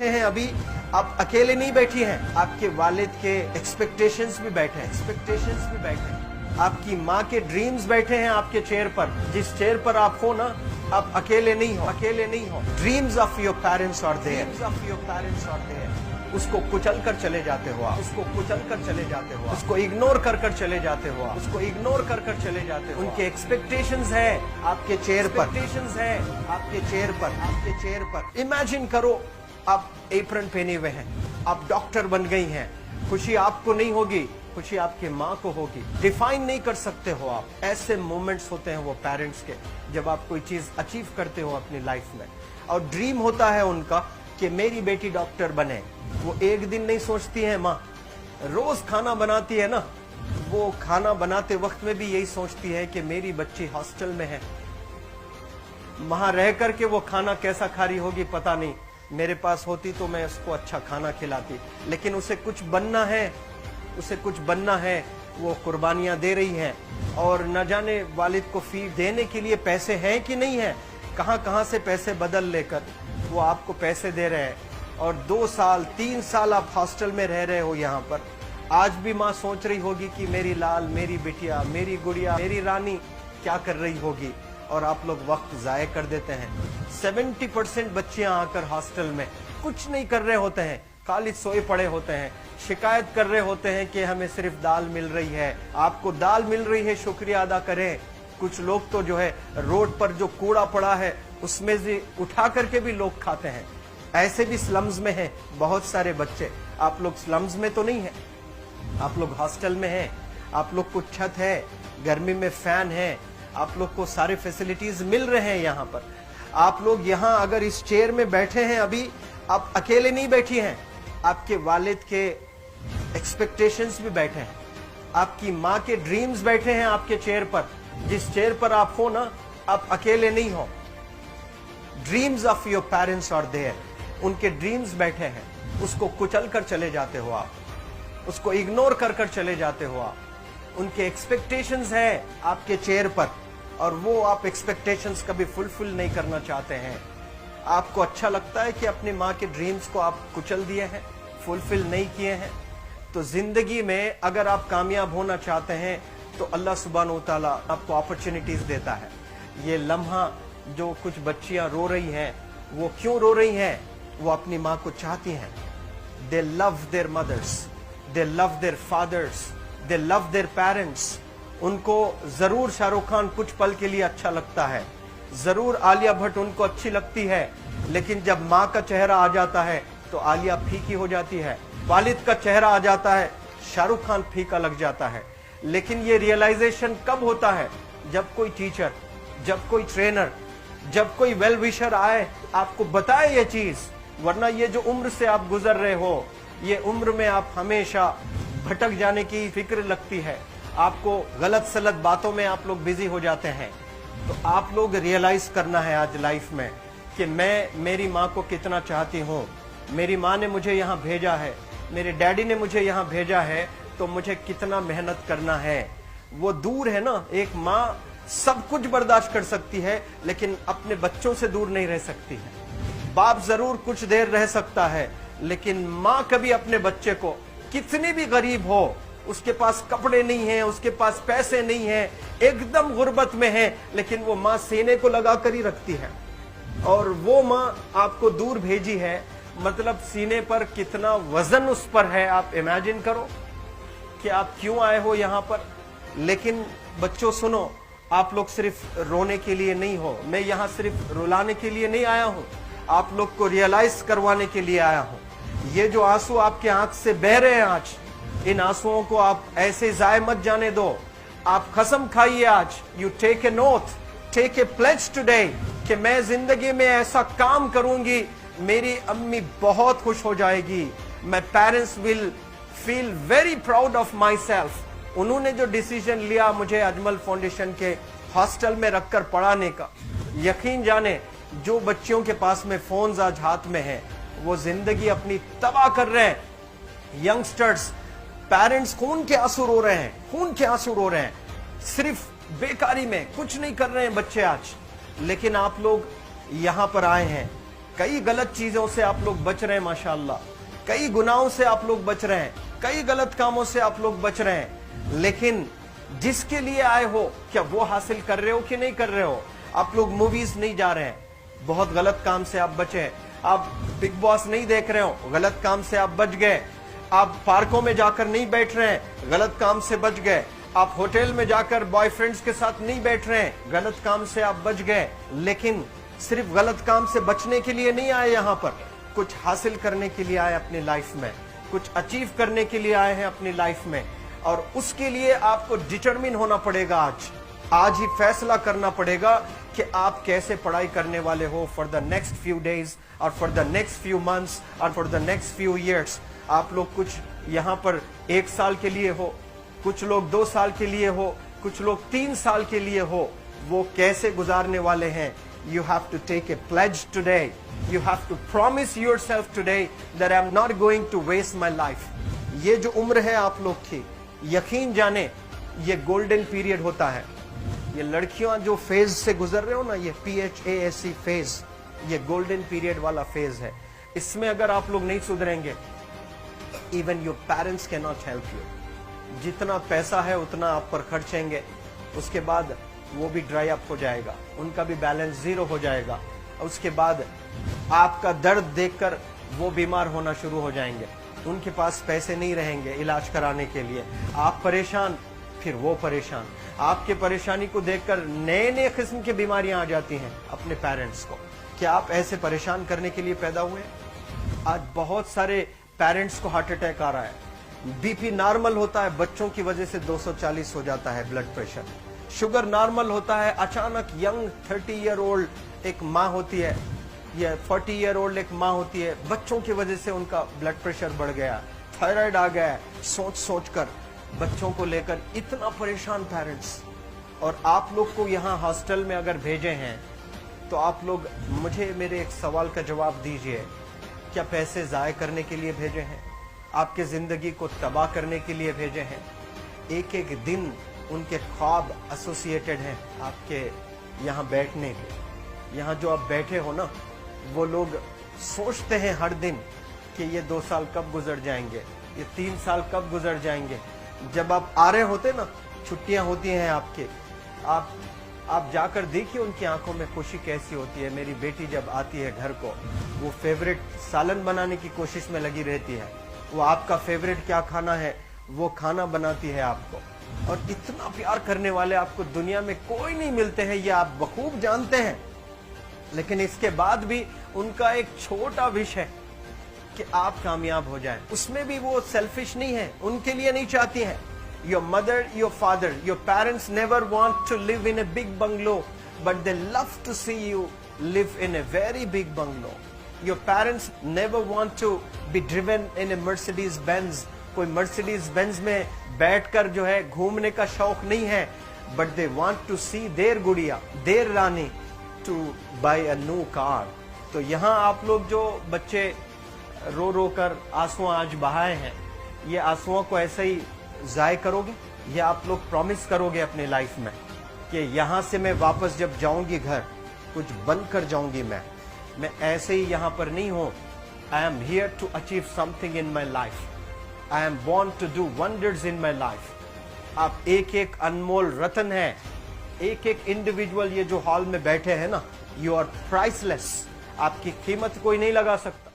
बैठे हैं अभी, आप अकेले नहीं बैठी हैं, आपके वालिद के एक्सपेक्टेशंस भी बैठे हैं, आपकी माँ के ड्रीम्स बैठे हैं आपके चेयर पर। जिस चेयर पर आप हो ना, आप अकेले नहीं हो। Dreams of your parents are there. उसको कुचल कर चले जाते हो आप, उसको इग्नोर कर चले जाते हो उनके एक्सपेक्टेशंस है आपके चेयर पर। इमेजिन करो आप एप्रन पहने हुए हैं, आप डॉक्टर बन गई हैं, खुशी आपको नहीं होगी, खुशी आपके माँ को होगी। डिफाइन नहीं कर सकते हो आप। ऐसे मोमेंट्स होते हैं वो पेरेंट्स के, जब आप कोई चीज अचीव करते हो अपनी लाइफ में, और ड्रीम होता है उनका कि मेरी बेटी डॉक्टर बने। वो एक दिन नहीं सोचती है माँ, रोज खाना बनाती है ना, वो खाना बनाते वक्त में भी यही सोचती है कि मेरी बच्ची हॉस्टल में है, वहां रह करके वो खाना कैसा खा रही होगी पता नहीं, मेरे पास होती तो मैं उसको अच्छा खाना खिलाती। लेकिन उसे कुछ बनना है, वो कुर्बानियां दे रही हैं, और न जाने वालिद को फी देने के लिए पैसे हैं कि नहीं है, कहां से पैसे बदल लेकर वो आपको पैसे दे रहे हैं। और 2 साल 3 साल आप हॉस्टल में रह रहे हो यहाँ पर। आज भी माँ सोच रही होगी कि मेरी लाल, मेरी बिटिया, मेरी गुड़िया, मेरी रानी क्या कर रही होगी, और आप लोग वक्त जाया कर देते हैं। 70% बच्चियां आकर हॉस्टल में कुछ नहीं कर रहे होते हैं, खाली सोए पड़े होते हैं, शिकायत कर रहे होते हैं कि हमें सिर्फ दाल मिल रही है। आपको दाल मिल रही है, शुक्रिया अदा करें। कुछ लोग तो जो है रोड पर जो कूड़ा पड़ा है उसमें से उठा करके भी लोग खाते हैं। ऐसे भी स्लम्स में हैं बहुत सारे बच्चे। आप लोग स्लम्स में तो नहीं है, आप लोग हॉस्टल में हैं, आप लोग को छत है, गर्मी में फैन है, आप लोग को सारे फैसिलिटीज मिल रहे हैं यहाँ पर। आप लोग यहाँ अगर इस चेयर में बैठे हैं अभी, आप अकेले नहीं बैठी हैं, आपके वालिद के एक्सपेक्टेशंस भी बैठे हैं, आपकी माँ के ड्रीम्स बैठे हैं आपके चेयर पर। जिस चेयर पर आप हो ना, आप अकेले नहीं हो। Dreams of your parents are there. उनके ड्रीम्स बैठे हैं, उसको कुचल कर चले जाते हो आप, उसको इग्नोर कर चले जाते हो आप। उनके एक्सपेक्टेशंस है आपके चेयर पर, और वो आप एक्सपेक्टेशंस कभी फुलफिल नहीं करना चाहते हैं। आपको अच्छा लगता है कि अपनी माँ के ड्रीम्स को आप कुचल दिए हैं, फुलफिल नहीं किए हैं। तो जिंदगी में अगर आप कामयाब होना चाहते हैं तो अल्लाह सुब्हानहू व तआला आपको अपॉर्चुनिटीज देता है। ये लम्हा जो कुछ बच्चियां रो रही हैं, वो क्यों रो रही हैं? वो अपनी माँ को चाहती हैं। They love their mothers, they love their fathers, they love their parents. उनको जरूर शाहरुख खान कुछ पल के लिए अच्छा लगता है, जरूर आलिया भट्ट उनको अच्छी लगती है, लेकिन जब माँ का चेहरा आ जाता है तो आलिया फीकी हो जाती है, वालिद का चेहरा आ जाता है, शाहरुख खान फीका लग जाता है। लेकिन ये रियलाइजेशन कब होता है? जब कोई टीचर, जब कोई ट्रेनर, जब कोई वेल विशर आए, आपको बताए ये चीज। वरना ये जो उम्र से आप गुजर रहे हो, ये उम्र में आप हमेशा भटक जाने की फिक्र लगती है, आपको गलत सलत बातों में आप लोग बिजी हो जाते हैं। तो आप लोग रियलाइज करना है आज लाइफ में कि मैं मेरी माँ को कितना चाहती हूँ। मेरी माँ ने मुझे यहाँ भेजा है, मेरे डैडी ने मुझे यहाँ भेजा है, तो मुझे कितना मेहनत करना है। वो दूर है ना, एक माँ सब कुछ बर्दाश्त कर सकती है, लेकिन अपने बच्चों से दूर नहीं रह सकती है। बाप जरूर कुछ देर रह सकता है, लेकिन माँ कभी अपने बच्चे को, कितनी भी गरीब हो, उसके पास कपड़े नहीं है, उसके पास पैसे नहीं है, एकदम गुर्बत में है, लेकिन वो माँ सीने को लगा कर ही रखती है। और वो माँ आपको दूर भेजी है, मतलब सीने पर कितना वजन उस पर है। आप इमेजिन करो कि आप क्यों आए हो यहाँ पर। लेकिन बच्चों सुनो, आप लोग सिर्फ रोने के लिए नहीं हो, मैं यहाँ सिर्फ रुलाने के लिए नहीं आया हूँ, आप लोग को रियलाइज करवाने के लिए आया हूँ। ये जो आंसू आपके आंख से बह रहे हैं आज, इन आंसुओं को आप ऐसे जाए मत जाने दो। आप कसम खाइए आज, you take a note, take a pledge today, कि मैं जिंदगी में ऐसा काम करूंगी, मेरी अम्मी बहुत खुश हो जाएगी, my parents will feel very proud of my self. उन्होंने जो डिसीजन लिया मुझे अजमल फाउंडेशन के हॉस्टल में रखकर पढ़ाने का, यकीन जाने जो बच्चियों के पास में फोन्स आज हाथ में हैं, वो जिंदगी अपनी तबाह कर रहे हैं। यंगस्टर्स, पेरेंट्स खून के आंसू रो रहे हैं, खून के आंसू रो रहे हैं, सिर्फ बेकारी में कुछ नहीं कर रहे हैं बच्चे आज। लेकिन आप लोग यहाँ पर आए हैं, कई गलत चीजों से आप लोग बच रहे हैं माशाअल्लाह, कई गुनाहों से आप लोग बच रहे हैं, कई गलत कामों से आप लोग बच रहे हैं, लेकिन जिसके लिए आए हो क्या वो हासिल कर रहे हो कि नहीं कर रहे हो? आप लोग मूवीज नहीं जा रहे हैं, बहुत गलत काम से आप बचे हैं। आप बिग बॉस नहीं देख रहे हो, गलत काम से आप बच गए। आप पार्कों में जाकर नहीं बैठ रहे हैं, गलत काम से बच गए। आप होटल में जाकर बॉयफ्रेंड्स के साथ नहीं बैठ रहे हैं, गलत काम से आप बच गए। लेकिन सिर्फ गलत काम से बचने के लिए नहीं आए, यहाँ पर कुछ हासिल करने के लिए आए अपनी लाइफ में, कुछ अचीव करने के लिए आए हैं अपनी लाइफ में। और उसके लिए आपको डिटरमिन होना पड़ेगा। आज ही फैसला करना पड़ेगा कि आप कैसे पढ़ाई करने वाले हो for the next few days और for the next few months और for the next few years. आप लोग कुछ यहाँ पर 1 साल के लिए हो, कुछ लोग 2 साल के लिए हो, कुछ लोग 3 साल के लिए हो, वो कैसे गुजारने वाले हैं? You have to take a pledge today. You have to promise yourself today that I'm not going to waste my life. ये जो उम्र है आप लोग की, यकीन जाने ये गोल्डन पीरियड होता है। ये लड़कियां जो फेज से गुजर रहे हो ना, ये PHASE फेज, ये गोल्डन पीरियड वाला फेज है। इसमें अगर आप लोग नहीं सुधरेंगे, even your parents can not help you. जितना पैसा है उतना आप पर खर्चेंगे, उसके बाद वो भी ड्राई अप हो जाएगा, उनका भी बैलेंस जीरो हो जाएगा। उसके बाद आपका दर्द देखकर वो बीमार होना शुरू हो जाएंगे, उनके पास पैसे नहीं रहेंगे इलाज कराने के लिए। आप परेशान, फिर वो परेशान। आपके परेशानी को देखकर नए नए किस्म की बीमारियां आ जाती हैं अपने पेरेंट्स को। क्या आप ऐसे परेशान करने के लिए पैदा हुए? आज बहुत सारे पेरेंट्स को हार्ट अटैक आ रहा है, बीपी नॉर्मल होता है, बच्चों की वजह से 240 हो जाता है ब्लड प्रेशर। शुगर नॉर्मल होता है, अचानक यंग 30 ईयर ओल्ड एक माँ होती है या 40 ईयर ओल्ड एक माँ होती है, बच्चों की वजह से उनका ब्लड प्रेशर बढ़ गया, थायराइड आ गया। सोच सोच कर बच्चों को लेकर इतना परेशान पेरेंट्स। और आप लोग को यहाँ हॉस्टल में अगर भेजे हैं तो आप लोग मुझे मेरे एक सवाल का जवाब दीजिए, क्या पैसे जाया करने के लिए भेजे हैं? आपके जिंदगी को तबाह करने के लिए भेजे हैं? एक एक दिन उनके ख्वाब एसोसिएटेड हैं आपके यहाँ बैठने के। यहाँ जो आप बैठे हो ना, वो लोग सोचते हैं हर दिन कि ये 2 साल कब गुजर जाएंगे, ये 3 साल कब गुजर जाएंगे। जब आप आ रहे होते ना, छुट्टियां होती हैं आपके, आप जाकर देखिए उनकी आंखों में खुशी कैसी होती है। मेरी बेटी जब आती है घर को, वो फेवरेट सालन बनाने की कोशिश में लगी रहती है। वो आपका फेवरेट क्या खाना है वो खाना बनाती है आपको। और इतना प्यार करने वाले आपको दुनिया में कोई नहीं मिलते हैं, ये आप बखूब जानते हैं। लेकिन इसके बाद भी उनका एक छोटा विश है कि आप कामयाब हो जाएं। उसमें भी वो सेल्फिश नहीं है, उनके लिए नहीं चाहती हैं। Your mother, your father, your parents never want to live in a big bungalow, but they love to see you live in a very big bungalow. Your parents never want to be driven in a Mercedes Benz. कोई Mercedes Benz में बैठकर जो है घूमने का शौक नहीं है, but they want to see their गुड़िया, their Rani to buy a new car. तो यहाँ आप लोग जो बच्चे रो रो कर आंसू आज बहाए हैं, ये आंसुओं को ऐसे ही जाय करोगे या आप लोग प्रॉमिस करोगे अपने लाइफ में कि यहाँ से मैं वापस जब जाऊंगी घर, कुछ बन कर जाऊंगी। मैं ऐसे ही यहाँ पर नहीं हूँ। I am here to achieve something in my life. I am born to do wonders in my life. आप एक एक अनमोल रतन है, एक एक इंडिविजुअल ये जो हॉल में बैठे हैं ना, यू आर प्राइसलेस। आपकी कीमत कोई नहीं लगा सकता।